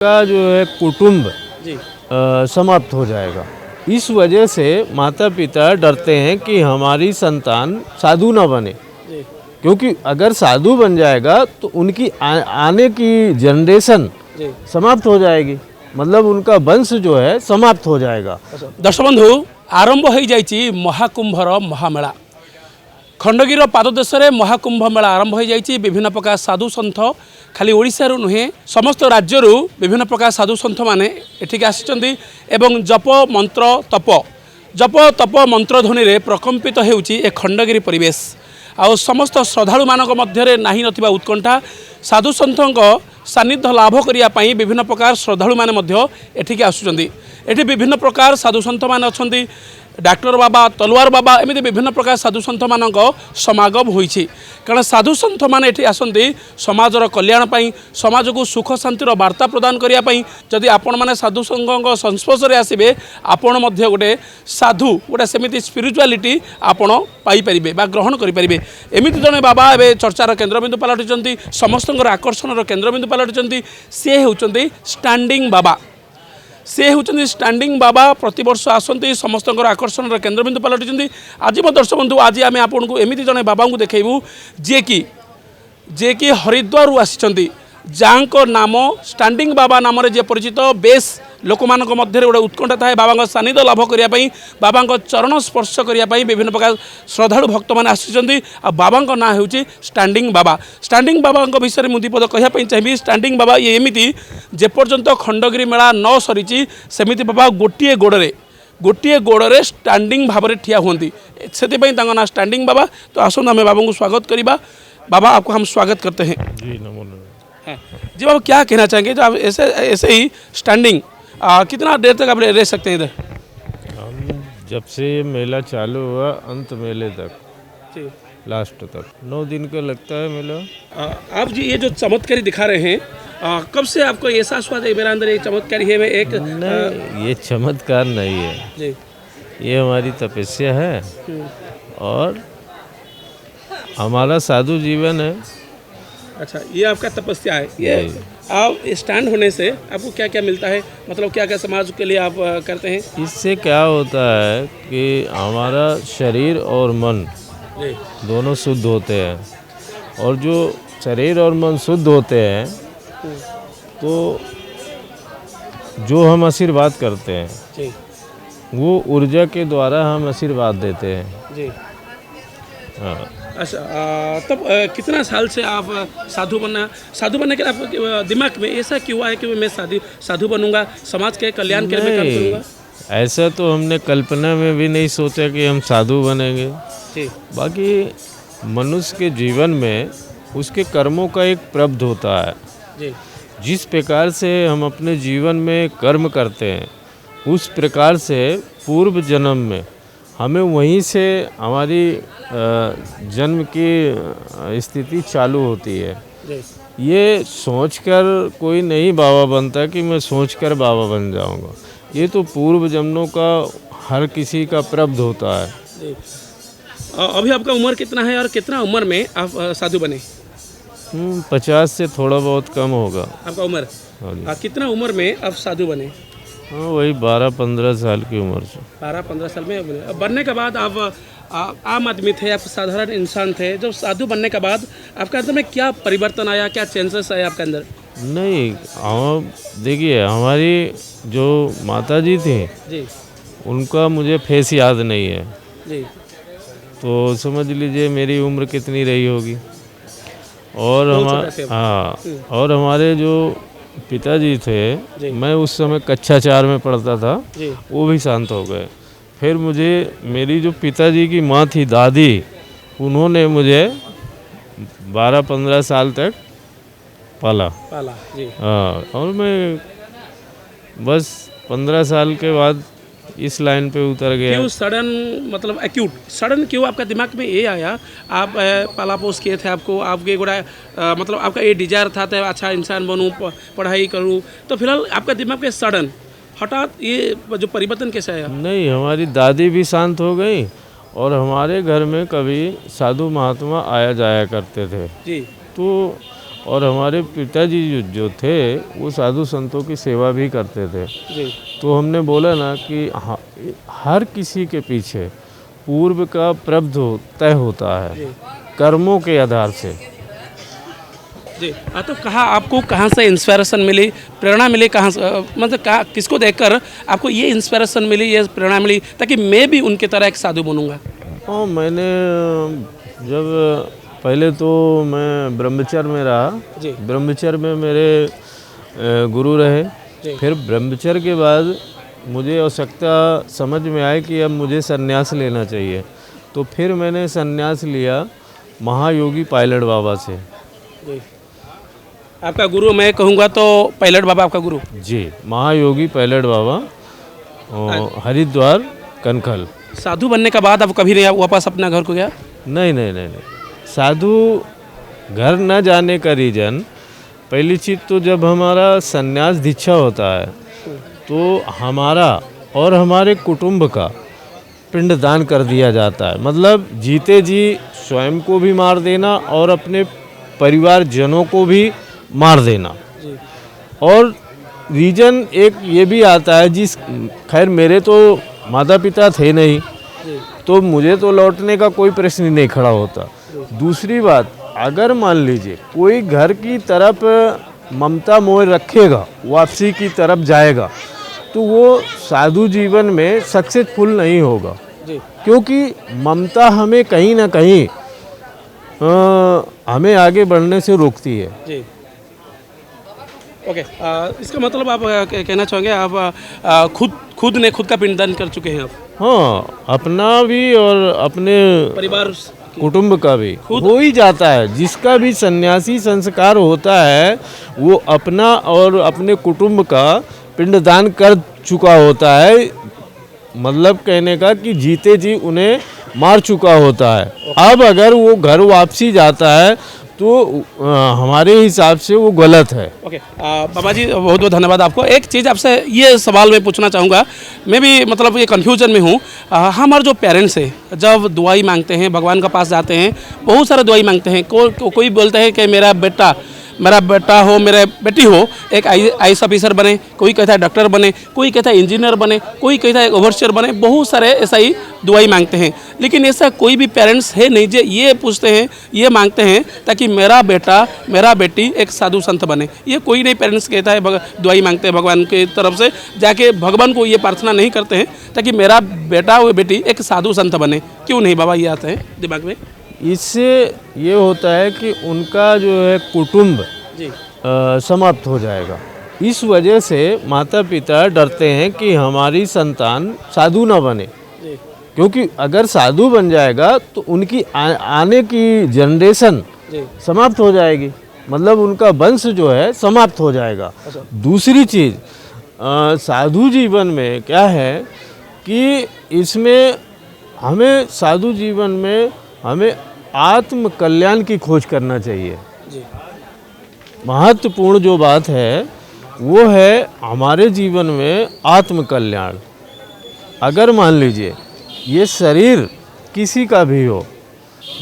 का जो है कुटुंब जी समाप्त हो जाएगा। इस वजह से माता पिता डरते हैं कि हमारी संतान साधु न बने, जी क्योंकि अगर साधु बन जाएगा तो उनकी आने की जनरेशन जी समाप्त हो जाएगी, मतलब उनका वंश जो है समाप्त हो जाएगा। दर्शक बंधु आरंभ हो जाइए महाकुंभर महामेला। खंडगिर पाददेश में महाकुंभ मेला आरंभ हो जाइए। विभिन्न प्रकार साधु सन्थ खाली ओडिशारू नुहे समस्त राज्यरू विभिन्न प्रकार साधु सन्थ माने एठिक आसिचंदी एवं जप तप मंत्र ध्वनि रे प्रकम्पित हेउची ए खंडगिरी परिवेश। आउ समस्त श्रद्धालु मानक मध्यरे नाही नथिबा उत्कंठा साधु सन्थक सान्निध्य लाभ करिया पई विभिन्न प्रकार श्रद्धालु माने मध्य एठिक आसुचंदी। एठी विभिन्न प्रकार साधु सन्थ माने अछंती, डाक्टर बाबा, तलवार बाबा, एमती विभिन्न प्रकार साधु सन्थ मानक समागम होइछि। कारण साधु सन्थ माने एठी आसंती समाजर कल्याण पई, समाज को सुख शांतिर वार्ता प्रदान करिया पई। जदि आपण माने साधु संघक संस्पर्श रे आसीबे, आपण मध्य गोटे साधु गोटे सेमिति स्पिरिचुआलिटी आपण पाई परिबे बा ग्रहण करि परिबे। एमिति जने बाबा एबे चर्चार केन्द्रबिंदु पलटिचंती, समस्तଙ୍କର आकर्षणर केन्द्रबिंदु पलटिचंती। से हेउचंती स्टैंडिंग बाबा। से होती स्टैंडिंग बाबा, प्रति वर्ष आसती समस्त आकर्षण केन्द्रबिंदु पलटि। आज दर्शक बंधु आज आम आपको एमती जड़े बाबा को देखू जे कि हरिद्वार आसी, जहाँ नाम स्टैंडिंग बाबा नाम जे परिचित। बेस लोक मान मध्य गोटे उत्कंठा थाए बाबा सानिध्य लाभ करने, बाबा चरण स्पर्श करने विभिन्न प्रकार श्रद्धालु भक्त मैंने आसी। बाबा ना हूँ स्टैंडिंग बाबा। स्टैंडिंग बाबा विषय में दीपद कहवाई चाहिए। स्टैंडिंग बाबा ये एमती जेपर्यंत खंडगिरी मेला न सरी सेमती बाबा गोटे गोड़े स्टैंडिंग भाव में ठिया हुंती, से ना स्टैंडिंग बाबा। तो आसो आम बाबा को स्वागत करवा। बाबा आपको हम स्वागत करते हैं। जी नमो। जी बाबा क्या कहना चाहेंगे जो आप ऐसे ही स्टैंडिंग कितना देर तक आप रह सकते हैं इधर? हम जब से ये मेला चालू हुआ अंत मेले तक, जी लास्ट तक 9 दिन का लगता है मेला। आप जी ये जो चमत्कारी दिखा रहे हैं, कब से आपको एहसास हुआ था मेरा अंदर एक चमत्कारी है? एक नहीं, ये चमत्कार नहीं है जी, ये हमारी तपस्या है और हमारा साधु जीवन है। अच्छा, ये आपका तपस्या है। ये आप स्टैंड होने से आपको क्या क्या मिलता है, मतलब क्या क्या समाज के लिए आप करते हैं? इससे क्या होता है कि हमारा शरीर और मन जी दोनों शुद्ध होते हैं, और जो शरीर और मन शुद्ध होते हैं तो जो हम आशीर्वाद करते हैं जी वो ऊर्जा के द्वारा हम आशीर्वाद देते हैं। जी। हाँ। अच्छा, तब कितना साल से आप साधु बनने के आप दिमाग में ऐसा क्यों आया कि मैं साधु बनूंगा, समाज के कल्याण के लिए मैं काम करूंगा? ऐसा तो हमने कल्पना में भी नहीं सोचा कि हम साधु बनेंगे। जी। बाकी मनुष्य के जीवन में उसके कर्मों का एक प्रब्ध होता है। जी। जिस प्रकार से हम अपने जीवन में कर्म करते हैं उस प्रकार से पूर्व जन्म में हमें वहीं से हमारी जन्म की स्थिति चालू होती है। जी। ये सोचकर कोई नहीं बाबा बनता कि मैं सोचकर बाबा बन जाऊंगा। ये तो पूर्व जन्मों का हर किसी का प्रब्ध होता है। जी। अभी आपका उम्र कितना है और कितना उम्र में आप साधु बने? 50 से थोड़ा बहुत कम होगा आपका उम्र। हाँ जी। कितना उम्र में आप साधु बने? हाँ, वही 12-15 साल की उम्र से। 12-15 साल में बने। अब बनने के बाद आप आम आदमी थे, आप साधारण इंसान थे। जब साधु बनने के बाद आपके अंदर में क्या परिवर्तन आया, क्या चेंजेस आए आपके अंदर? नहीं, हम देखिए हमारी जो माता जी थी जी उनका मुझे फेस याद नहीं है, जी तो समझ लीजिए मेरी उम्र कितनी रही होगी। और और हमारे जो पिताजी थे, मैं उस समय कक्षा 4 में पढ़ता था, वो भी शांत हो गए। फिर मुझे मेरी जो पिताजी की माँ थी दादी, उन्होंने मुझे 12-15 साल तक पाला जी। हाँ, और मैं बस 15 साल के बाद इस लाइन पे उतर गया। क्यों सडन, मतलब एक्यूट सडन क्यों आपका दिमाग में ये आया? आप पाला पोस किए थे, आपको आपके गोड़ा मतलब आपका ये डिजायर था तो अच्छा इंसान बनूँ, पढ़ाई करूँ, तो फिलहाल आपका दिमाग में सडन हठात ये जो परिवर्तन कैसे आया? नहीं, हमारी दादी भी शांत हो गई और हमारे घर में कभी साधु महात्मा आया जाया करते थे। जी। तो और हमारे पिताजी जो थे वो साधु संतों की सेवा भी करते थे। जी तो हमने बोला ना कि हर किसी के पीछे पूर्व का प्रारब्ध तय होता है कर्मों के आधार से। जी। तो आपको कहाँ से इंस्पिरेशन मिली, प्रेरणा मिली, कहाँ से मतलब किसको देखकर आपको ये इंस्पिरेशन मिली, ये प्रेरणा मिली ताकि मैं भी उनकी तरह एक साधु बनूंगा? हाँ, मैंने जब पहले तो मैं ब्रह्मचर्य में रहा। जी। ब्रह्मचर्य में मेरे गुरु रहे। फिर ब्रह्मचर्य के बाद मुझे आवश्यकता समझ में आई कि अब मुझे संन्यास लेना चाहिए। तो फिर मैंने संन्यास लिया महायोगी पायलट बाबा से। जी। आपका गुरु मैं कहूँगा तो पायलट बाबा आपका गुरु? जी, महायोगी पायलट बाबा, हरिद्वार कनखल। साधु बनने के बाद आप कभी नहीं वापस अपना घर को गया? नहीं नहीं नहीं नहीं, साधु घर न जाने का रीज़न पहली चीज़ तो जब हमारा संन्यास दीक्षा होता है तो हमारा और हमारे कुटुंब का पिंडदान कर दिया जाता है। मतलब जीते जी स्वयं को भी मार देना और अपने परिवारजनों को भी मार देना। और रीजन एक ये भी आता है जिस खैर मेरे तो माता पिता थे नहीं तो मुझे तो लौटने का कोई प्रश्न ही नहीं खड़ा होता। दूसरी बात, अगर मान लीजिए कोई घर की तरफ ममता मोह रखेगा, वापसी की तरफ जाएगा, तो वो साधु जीवन में सक्सेसफुल नहीं होगा। क्योंकि ममता हमें कहीं ना कहीं हमें आगे बढ़ने से रोकती है। जी। ओके, इसका मतलब आप कहना चाहोगे आप खुद ने खुद का पिंडदान कर चुके हैं आप? हाँ, अपना भी और अपने परिवार कुटुंब का भी हो ही जाता है। जिसका भी सन्यासी संस्कार होता है वो अपना और अपने कुटुंब का पिंडदान कर चुका होता है। मतलब कहने का कि जीते जी उन्हें मार चुका होता है। अब अगर वो घर वापसी जाता है तो हमारे हिसाब से वो गलत है। ओके, बाबा जी बहुत बहुत धन्यवाद आपको। एक चीज़ आपसे ये सवाल मैं पूछना चाहूँगा, मैं भी मतलब ये कन्फ्यूजन में हूँ। हमारे जो पेरेंट्स हैं जब दुआई मांगते हैं, भगवान के पास जाते हैं, बहुत सारा दुआई मांगते हैं। कोई बोलते हैं कि मेरा बेटा हो, मेरा बेटी हो एक आईएएस ऑफिसर बने, कोई कहता है डॉक्टर बने, कोई कहता है इंजीनियर बने, कोई कहता है ओवरसियर बने, बहुत सारे ऐसा ही दुआई मांगते हैं। लेकिन ऐसा कोई भी पेरेंट्स है नहीं जो ये पूछते हैं, ये मांगते हैं ताकि मेरा बेटा मेरा बेटी एक साधु संत बने। ये कोई नहीं पेरेंट्स कहता है, दुआई मांगते हैं भगवान की तरफ से जाके भगवान को ये प्रार्थना नहीं करते हैं ताकि मेरा बेटा और बेटी एक साधु संत बने। क्यों नहीं बाबा, ये आता है दिमाग में? इससे ये होता है कि उनका जो है कुटुंब समाप्त हो जाएगा। इस वजह से माता पिता डरते हैं कि हमारी संतान साधु ना बने। क्योंकि अगर साधु बन जाएगा तो उनकी आने की जनरेशन समाप्त हो जाएगी। मतलब उनका वंश जो है समाप्त हो जाएगा। दूसरी चीज़, साधु जीवन में क्या है कि इसमें हमें साधु जीवन में हमें आत्म कल्याण की खोज करना चाहिए। महत्वपूर्ण जो बात है वो है हमारे जीवन में आत्म कल्याण। अगर मान लीजिए ये शरीर किसी का भी हो,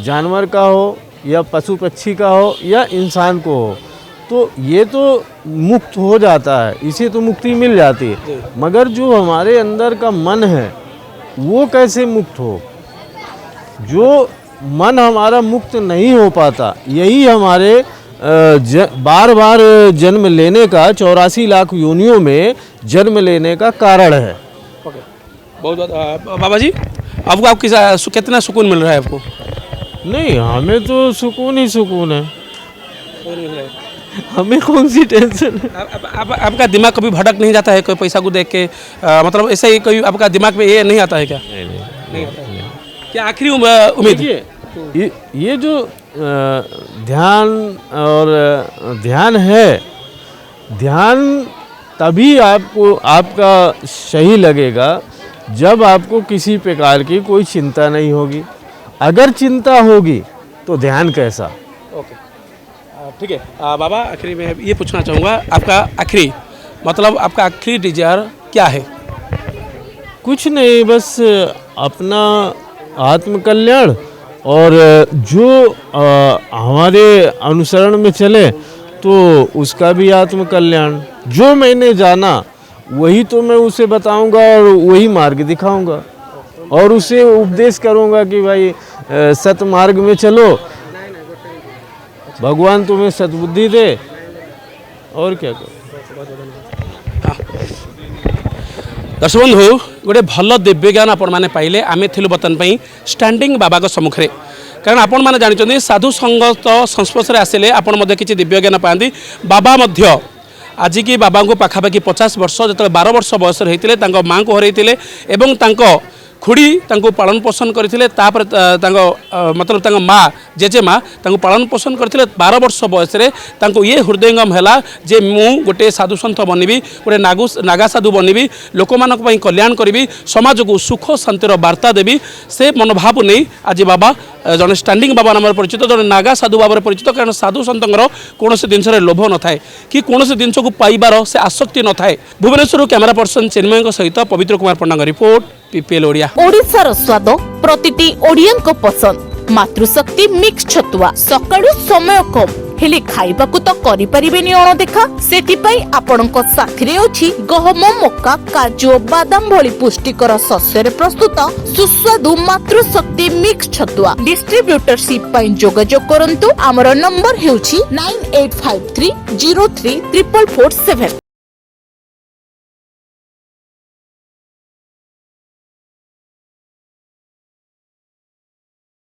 जानवर का हो या पशु पक्षी का हो या इंसान को हो, तो ये तो मुक्त हो जाता है, इसे तो मुक्ति मिल जाती है। मगर जो हमारे अंदर का मन है वो कैसे मुक्त हो? जो मन हमारा मुक्त नहीं हो पाता, यही हमारे बार बार जन्म लेने का, 84 लाख योनियों में जन्म लेने का कारण है। ओके, बहुत बहुत बाबा जी, आपको आप कितना सुकून मिल रहा है आपको? नहीं, हमें तो सुकून ही सुकून है। हमें कौन सी टेंशन है? आपका दिमाग कभी भटक नहीं जाता है कोई पैसा को देख के? मतलब ऐसे ही कोई आपका दिमाग में ये नहीं आता है क्या? नहीं आता है। क्या आखिरी उम्मीद? ये जो ध्यान और ध्यान है, ध्यान तभी आपको आपका सही लगेगा जब आपको किसी प्रकार की कोई चिंता नहीं होगी। अगर चिंता होगी तो ध्यान कैसा? ओके, ठीक है बाबा, आखिरी में ये पूछना चाहूँगा, आपका आखिरी मतलब आपका आखिरी डिजायर क्या है? कुछ नहीं, बस अपना आत्म कल्याण और जो हमारे अनुसरण में चले तो उसका भी आत्म कल्याण। जो मैंने जाना वही तो मैं उसे बताऊंगा और वही मार्ग दिखाऊंगा और उसे उपदेश करूंगा कि भाई सत मार्ग में चलो, भगवान तुम्हें सद्बुद्धि दे, और क्या करो। दर्शक बंधु गोटे भल दिव्य ज्ञान आपण मैंने पाइले। आम थिलु बर्तमान स्टैंडिंग बाबा सम्मुखें, कारण आपण मैंने जानते साधु संगत संस्पर्श आसिले आपण किसी दिव्य ज्ञान पाती। बाबा आज की बाबा को पाखापाखि 50 वर्ष जो 12 वर्ष बयस होते माँ को हर खुड़ी पालन पोषण करते, मतलब माँ जेजे माँ पालन पोषण करते। 12 वर्ष बयस ये हृदयंगम है जे मु गोटे साधु सन्थ बनबी, गोटे नागा साधु बनबी, लोक मानी कल्याण करी, समाज को सुख शांतिर वार्ता देवी। से मनोभाव नहीं आज बाबा जड़े स्टैंडिंग बाबा नाम परिचित, जड़े नागा साधु भाव परिचित। कारण साधु सन्तर कौन जिनस लोभ न थाए कि कौन जिनस को पाइबार से आसक्ति न थाए। भुवनेश्वर कैमरा पर्सन चिन्मय सहित पवित्र कुमार पंडा रिपोर्ट, PPL ओडिया। ओडिशार स्वाद प्रतिटी ओडियन को पसंद। मातृशक्ति मिक्स छतुआ सकाळु समय कम हेले खाइबाकू तो करि परिबेनी अणदेखा। सेथिपई आपणक साथिरे अछि गहम, मक्का, काजू, बादाम भଳି पुष्टिकर शस्ୟରେ प्रस्तुत सुस्वादु मातृशक्ति मिक्स छतुआ। डिस्ट्रीब्यूटरशिप पई जोगाजोग करंतु। हमर नंबर हेउछि 9853033447।